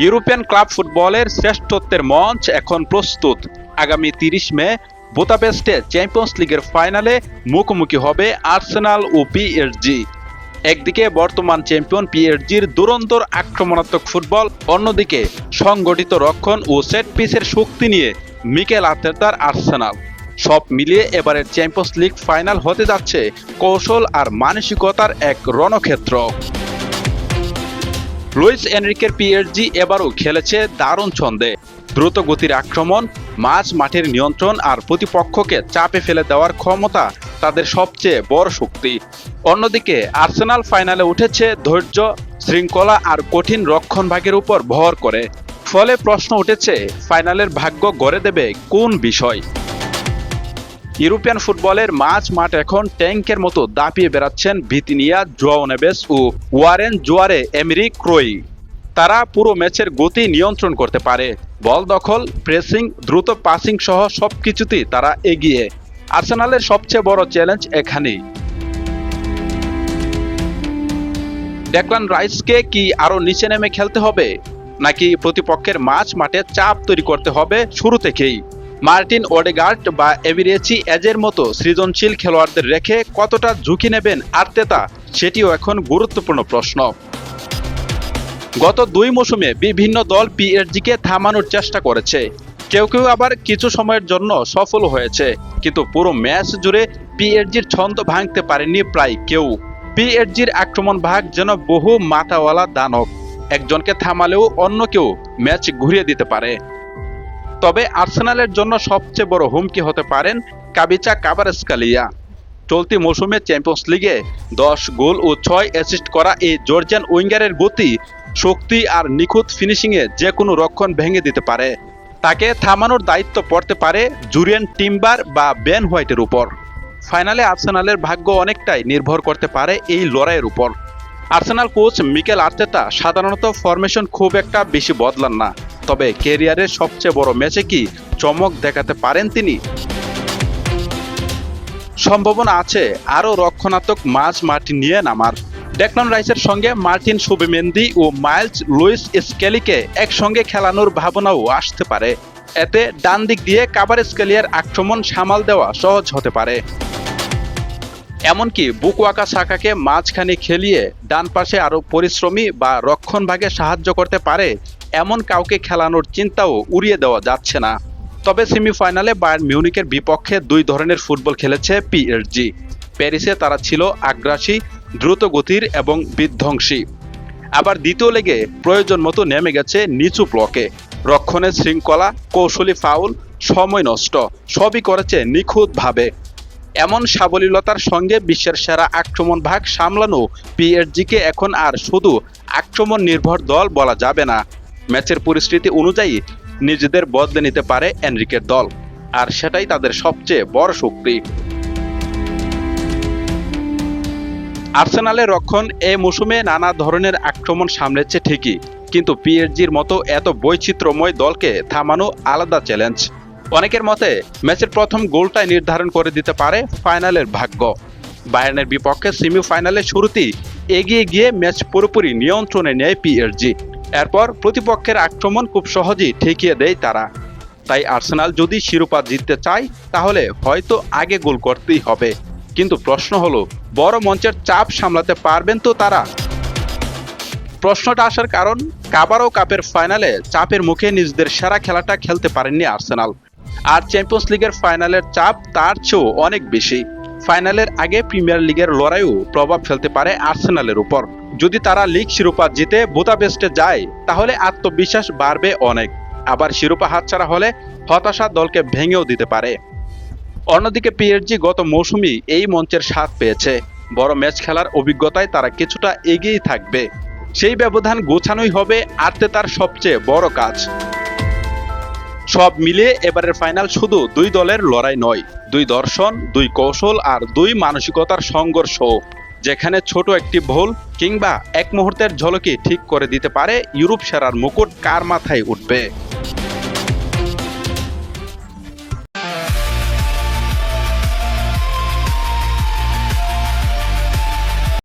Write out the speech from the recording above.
European club ফুটবলের শ্রেষ্ঠত্বের মঞ্চ এখন প্রস্তুত। আগামী ৩০ মে বুদাপেস্টে চ্যাম্পিয়ন্স লিগের ফাইনালে মুখোমুখি হবে আর্সেনাল ও পিএসজি। একদিকে বর্তমান চ্যাম্পিয়ন পিএসজির দুরন্তর আক্রমণাত্মক ফুটবল, অন্যদিকে সংগঠিত রক্ষণ ও সেট পিসের শক্তি নিয়ে মিকেল আর্তেতার আর্সেনাল। সব মিলিয়ে এবারের চ্যাম্পিয়ন্স লিগ ফাইনাল হতে যাচ্ছে কৌশল আর মানসিকতার এক রণক্ষেত্র। লুইস এনরিকের পিএসজি এবারও খেলেছে দারুণ ছন্দে। দ্রুত গতির আক্রমণ, মাঝ মাঠের নিয়ন্ত্রণ আর প্রতিপক্ষকে চাপে ফেলে দেওয়ার ক্ষমতা তাদের সবচেয়ে বড় শক্তি। অন্যদিকে আর্সেনাল ফাইনালে উঠেছে ধৈর্য, শৃঙ্খলা আর কঠিন রক্ষণভাগের উপর ভর করে। ফলে প্রশ্ন উঠেছে, ফাইনালের ভাগ্য গড়ে দেবে কোন বিষয়? ইউরোপিয়ান ফুটবলের মাঝ মাঠ এখন ট্যাঙ্কের মতো দাপিয়ে বেড়াচ্ছেন ভিতিনিয়া, জোয়াও নেভেস ও ওয়ারেন জোয়ারে এমেরি ক্রোই। তারা পুরো ম্যাচের গতি নিয়ন্ত্রণ করতে পারে। বল দখল, প্রেসিং, দ্রুত পাসিং সহ সবকিছুতেই তারা এগিয়ে। আর্সেনালের সবচেয়ে বড় চ্যালেঞ্জ এখানেই। ডেকলান রাইসকে কি আরো নিচে নেমে খেলতে হবে, নাকি প্রতিপক্ষের মাঝ মাঠে চাপ তৈরি করতে হবে শুরু থেকেই? মার্টিন ওডেগার্ড বা এভিরেচি এজের মতো সৃজনশীল খেলোয়াড়দের রেখে কতটা ঝুঁকি নেবেন আর্তেতা, সেটিও এখন গুরুত্বপূর্ণ প্রশ্ন। গত ২ মৌসুমে বিভিন্ন দল পিএসজিকে থামানোর চেষ্টা করেছে। কেউ কেউ আবার কিছু সময়ের জন্য সফল হয়েছে, কিন্তু পুরো ম্যাচ জুড়ে পিএসজির ছন্দ ভাঙতে পারেনি প্রায় কেউ। পিএসজির আক্রমণ ভাগ যেন বহু মাথাওয়ালা দানব, একজনকে থামালেও অন্য কেউ ম্যাচ ঘুরিয়ে দিতে পারে। তবে আর্সেনালের জন্য সবচেয়ে বড় হুমকি হতে পারেন কাবিচা কাভারাৎসখালিয়া। চলতি মৌসুমে চ্যাম্পিয়ন্স লিগে ১০ গোল ও ৬ অ্যাসিস্ট করা এই জর্জিয়ান উইঙ্গারের গতি, শক্তি আর নিখুঁত ফিনিশিংয়ে যে কোনো রক্ষণ ভেঙে দিতে পারে। তাকে থামানোর দায়িত্ব পড়তে পারে জুরিয়ান টিম্বার বা বেন হোয়াইটের উপর। ফাইনালে আর্সেনালের ভাগ্য অনেকটাই নির্ভর করতে পারে এই লড়াইয়ের উপর। আর্সেনাল কোচ মিকেল আর্তেতা সাধারণত ফরমেশন খুব একটা বেশি বদলান না, তবে ক্যারিয়ারের সবচেয়ে বড় ম্যাচে কি চমক দেখাতে পারেন তিনি? সম্ভাবনা আছে আরও রক্ষণাত্মক মাঝ মাঠ নিয়ে নামার। ডেকলান রাইসের সঙ্গে মার্টিন সুবিমেন্দি ও মাইলস লুইস স্কেলিকে একসঙ্গে খেলানোর ভাবনাও আসতে পারে। এতে ডান দিক দিয়ে কাভারাৎসখালিয়ার আক্রমণ সামাল দেওয়া সহজ হতে পারে। এমনকি বুকোয়াকা সাকাকে মাঝখানে খেলিয়ে ডান পাশে আরও পরিশ্রমী বা রক্ষণভাগে সাহায্য করতে পারে এমন কাউকে খেলানোর চিন্তাও উড়িয়ে দেওয়া যাচ্ছে না। তবে সেমিফাইনালে বায়ার্ন মিউনিখের বিপক্ষে ২ ধরনের ফুটবল খেলেছে পিএসজি। প্যারিসে তারা ছিল আগ্রাসী, দ্রুত গতির এবং বিধ্বংসী। আবার দ্বিতীয় লেগে প্রয়োজন মতো নেমে গেছে নিচু ব্লকে। রক্ষণের শৃঙ্খলা, কৌশলী ফাউল, সময় নষ্ট সবই করেছে নিখুঁতভাবে। এমন সাবলীলতার সঙ্গে বিশ্বের সেরা আক্রমণ ভাগ সামলানো পিএসজিকে এখন আর শুধু আক্রমণ নির্ভর দল বলা যাবে না। ম্যাচের পরিস্থিতি অনুযায়ী নিজেদের বদলে নিতে পারে এনরিকের দল, আর সেটাই তাদের সবচেয়ে বড় শক্তি। আর্সেনালের রক্ষণ এই মৌসুমে নানা ধরনের আক্রমণ সামলেছে ঠিকই, কিন্তু পিএসজির মতো এত বৈচিত্র্যময় দলকে থামানো আলাদা চ্যালেঞ্জ। অনেকের মতে ম্যাচের প্রথম গোলটাই নির্ধারণ করে দিতে পারে ফাইনালের ভাগ্য। বায়ার্নের বিপক্ষে সেমিফাইনালে শুরুতেই এগিয়ে গিয়ে ম্যাচ পুরোপুরি নিয়ন্ত্রণে নেয় পিএসজি। এরপর প্রতিপক্ষের আক্রমণ খুব সহজেই ঠেকিয়ে দেয় তারা। তাই আর্সেনাল যদি শিরোপা জিততে চায় তাহলে হয়তো আগে গোল করতেই হবে। কিন্তু প্রশ্ন হলো, বড় মঞ্চের চাপ সামলাতে পারবেন তো তারা? প্রশ্নটা আসার কারণ, কাবারো কাপের ফাইনালে চাপের মুখে নিজেদের সেরা খেলাটা খেলতে পারেননি আর্সেনাল। আর চ্যাম্পিয়ন্স লিগের ফাইনালের চাপ তার চেয়েও অনেক বেশি। ফাইনালের আগে প্রিমিয়ার লিগের লড়াইও প্রভাব ফেলতে পারে আর্সেনালের উপর। যদি তারা লিগ শিরোপা জিতে বুদাপেস্টে যায় তাহলে আত্মবিশ্বাস বাড়বে অনেক। আবার শিরোপা হাতছাড়া হলে হতাশা দলকে ভেঙেও দিতে পারে। অন্যদিকে পিএসজি গত মৌসুমেই এই মঞ্চের স্বাদ পেয়েছে। বড় ম্যাচ খেলার অভিজ্ঞতায় তারা কিছুটা এগিয়েই থাকবে। সেই ব্যবধান গোছানোই হবে আর্তেতার সবচেয়ে বড় কাজ। সব মিলিয়ে এবারের ফাইনাল শুধু ২ দলের লড়াই নয়, ২ দর্শন, ২ কৌশল আর ২ মানসিকতার সংঘর্ষ, যেখানে ছোট একটি ভুল কিংবা এক মুহূর্তের ঝলকি ঠিক করে দিতে পারে ইউরোপ সেরার মুকুট কার মাথায় উঠবে।